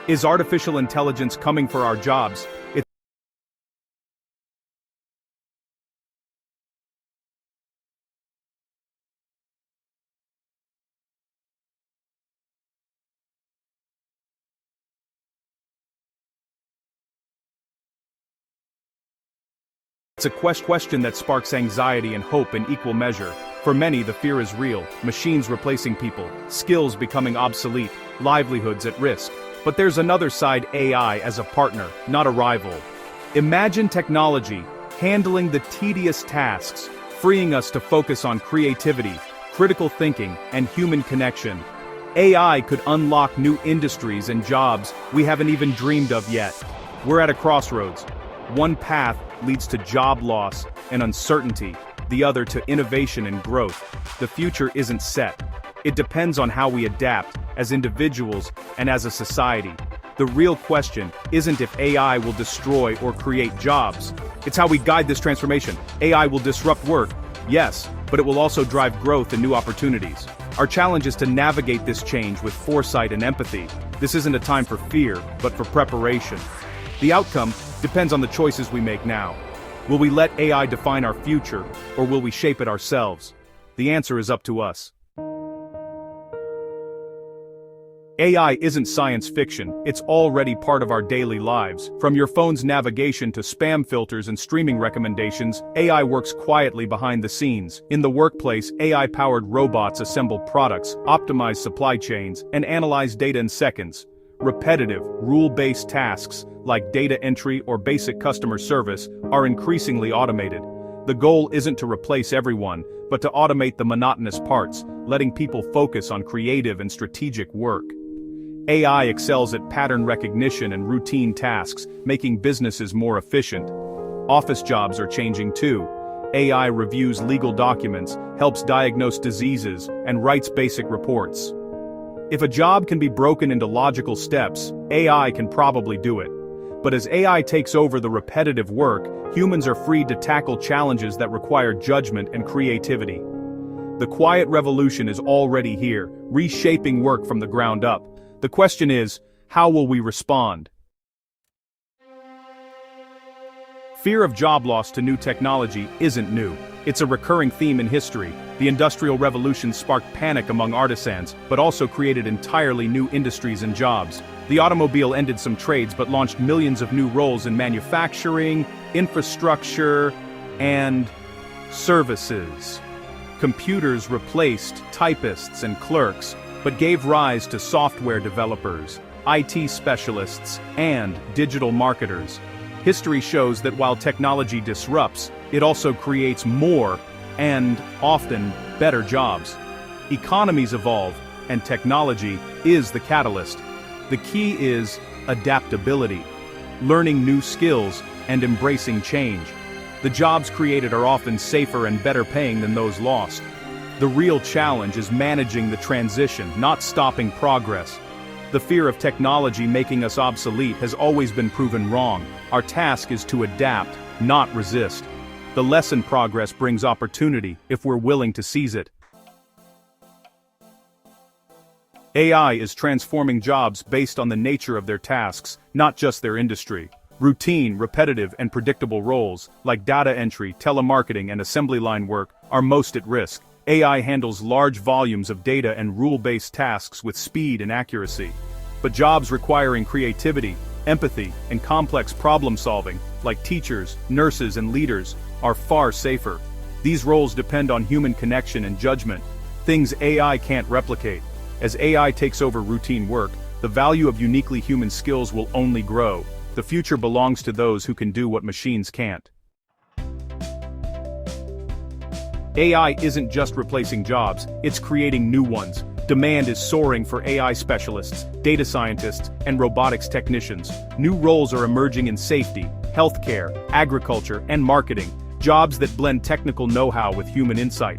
Is artificial intelligence coming for our jobs? It's a question that sparks anxiety and hope in equal measure. For many, the fear is real: machines replacing people, skills becoming obsolete, livelihoods at risk. But there's another side: AI as a partner, not a rival. Imagine technology handling the tedious tasks, freeing us to focus on creativity, critical thinking, and human connection. AI could unlock new industries and jobs we haven't even dreamed of yet. We're at a crossroads. One path leads to job loss and uncertainty, the other to innovation and growth. The future isn't set. It depends on how we adapt, as individuals and as a society. The real question isn't if AI will destroy or create jobs. It's how we guide this transformation. AI will disrupt work, yes, but it will also drive growth and new opportunities. Our challenge is to navigate this change with foresight and empathy. This isn't a time for fear, but for preparation. The outcome depends on the choices we make now. Will we let AI define our future, or will we shape it ourselves? The answer is up to us. AI isn't science fiction, it's already part of our daily lives. From your phone's navigation to spam filters and streaming recommendations, AI works quietly behind the scenes. In the workplace, AI-powered robots assemble products, optimize supply chains, and analyze data in seconds. Repetitive, rule-based tasks, like data entry or basic customer service, are increasingly automated. The goal isn't to replace everyone, but to automate the monotonous parts, letting people focus on creative and strategic work. AI excels at pattern recognition and routine tasks, making businesses more efficient. Office jobs are changing too. AI reviews legal documents, helps diagnose diseases, and writes basic reports. If a job can be broken into logical steps, AI can probably do it. But as AI takes over the repetitive work, humans are free to tackle challenges that require judgment and creativity. The quiet revolution is already here, reshaping work from the ground up. The question is, how will we respond? Fear of job loss to new technology isn't new. It's a recurring theme in history. The Industrial Revolution sparked panic among artisans, but also created entirely new industries and jobs. The automobile ended some trades but launched millions of new roles in manufacturing, infrastructure, and services. Computers replaced typists and clerks, but gave rise to software developers, IT specialists, and digital marketers. History shows that while technology disrupts, it also creates more, and often better jobs. Economies evolve, and technology is the catalyst. The key is adaptability, learning new skills, and embracing change. The jobs created are often safer and better paying than those lost. The real challenge is managing the transition, not stopping progress. The fear of technology making us obsolete has always been proven wrong. Our task is to adapt, not resist. The lesson: progress brings opportunity if we're willing to seize it. AI is transforming jobs based on the nature of their tasks, not just their industry. Routine, repetitive, and predictable roles, like data entry, telemarketing, and assembly line work, are most at risk. AI handles large volumes of data and rule-based tasks with speed and accuracy. But jobs requiring creativity, empathy, and complex problem-solving, like teachers, nurses, and leaders, are far safer. These roles depend on human connection and judgment, things AI can't replicate. As AI takes over routine work, the value of uniquely human skills will only grow. The future belongs to those who can do what machines can't. AI isn't just replacing jobs, it's creating new ones. Demand is soaring for AI specialists, data scientists, and robotics technicians. New roles are emerging in safety, healthcare, agriculture, and marketing, jobs that blend technical know-how with human insight.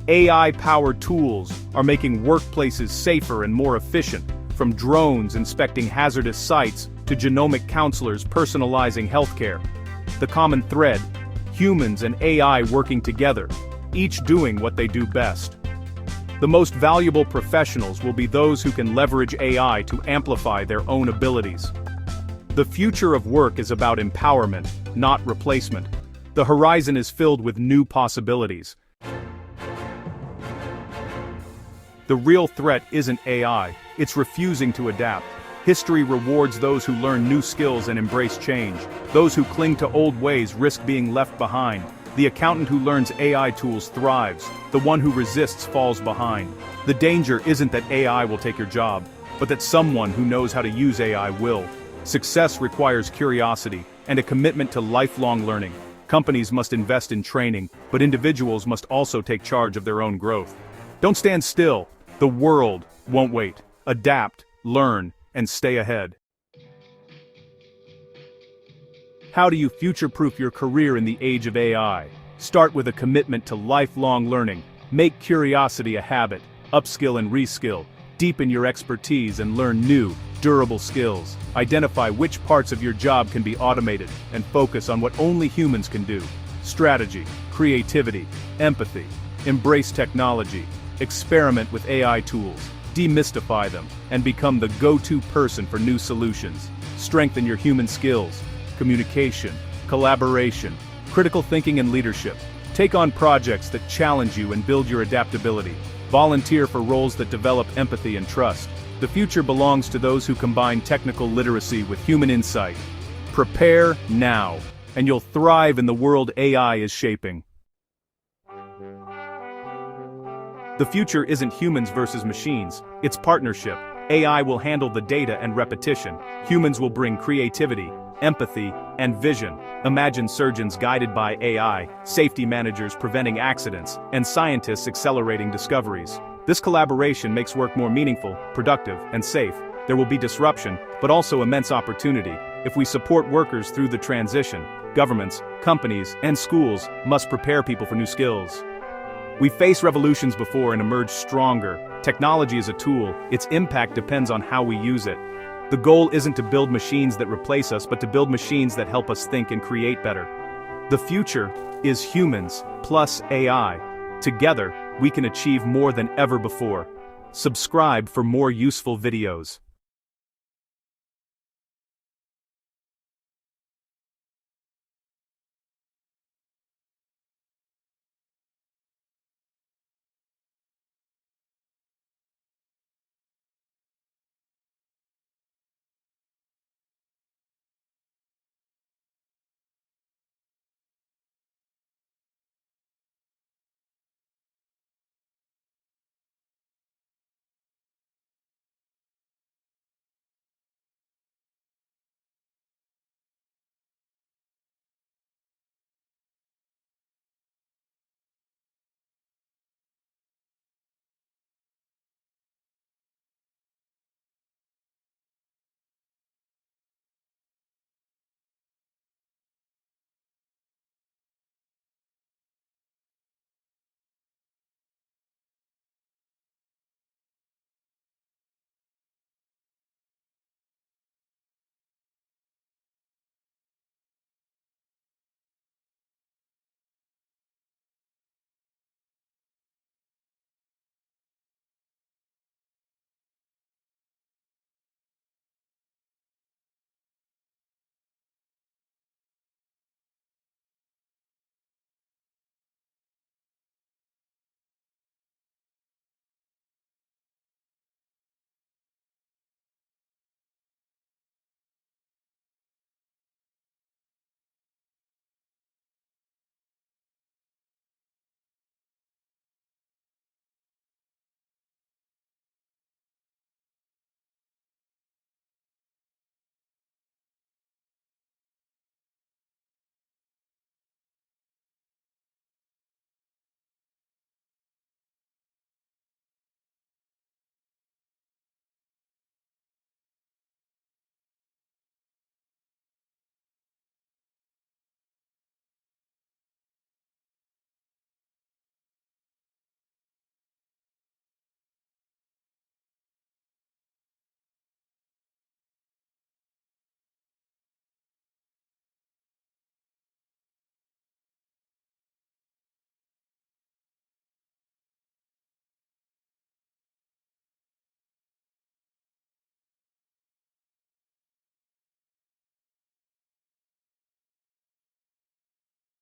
AI-powered tools are making workplaces safer and more efficient, from drones inspecting hazardous sites to genomic counselors personalizing healthcare. The common thread: humans and AI working together, each doing what they do best. The most valuable professionals will be those who can leverage AI to amplify their own abilities. The future of work is about empowerment, not replacement. The horizon is filled with new possibilities. The real threat isn't AI, it's refusing to adapt. History rewards those who learn new skills and embrace change. Those who cling to old ways risk being left behind. The accountant who learns AI tools thrives. The one who resists falls behind. The danger isn't that AI will take your job, but that someone who knows how to use AI will. Success requires curiosity and a commitment to lifelong learning. Companies must invest in training, but individuals must also take charge of their own growth. Don't stand still. The world won't wait. Adapt, learn, and stay ahead. How do you future-proof your career in the age of AI? Start with a commitment to lifelong learning. Make curiosity a habit. Upskill and reskill. Deepen your expertise and learn new, durable skills. Identify which parts of your job can be automated and focus on what only humans can do. Strategy, creativity, empathy. Embrace technology. Experiment with AI tools. Demystify them, and become the go-to person for new solutions. Strengthen your human skills, communication, collaboration, critical thinking and leadership. Take on projects that challenge you and build your adaptability. Volunteer for roles that develop empathy and trust. The future belongs to those who combine technical literacy with human insight. Prepare now, and you'll thrive in the world AI is shaping. The future isn't humans versus machines, it's partnership. AI will handle the data and repetition. Humans will bring creativity, empathy, and vision. Imagine surgeons guided by AI, safety managers preventing accidents, and scientists accelerating discoveries. This collaboration makes work more meaningful, productive, and safe. There will be disruption, but also immense opportunity. If we support workers through the transition, governments, companies, and schools must prepare people for new skills. We faced revolutions before and emerged stronger. Technology is a tool, its impact depends on how we use it. The goal isn't to build machines that replace us, but to build machines that help us think and create better. The future is humans plus AI. Together, we can achieve more than ever before. Subscribe for more useful videos.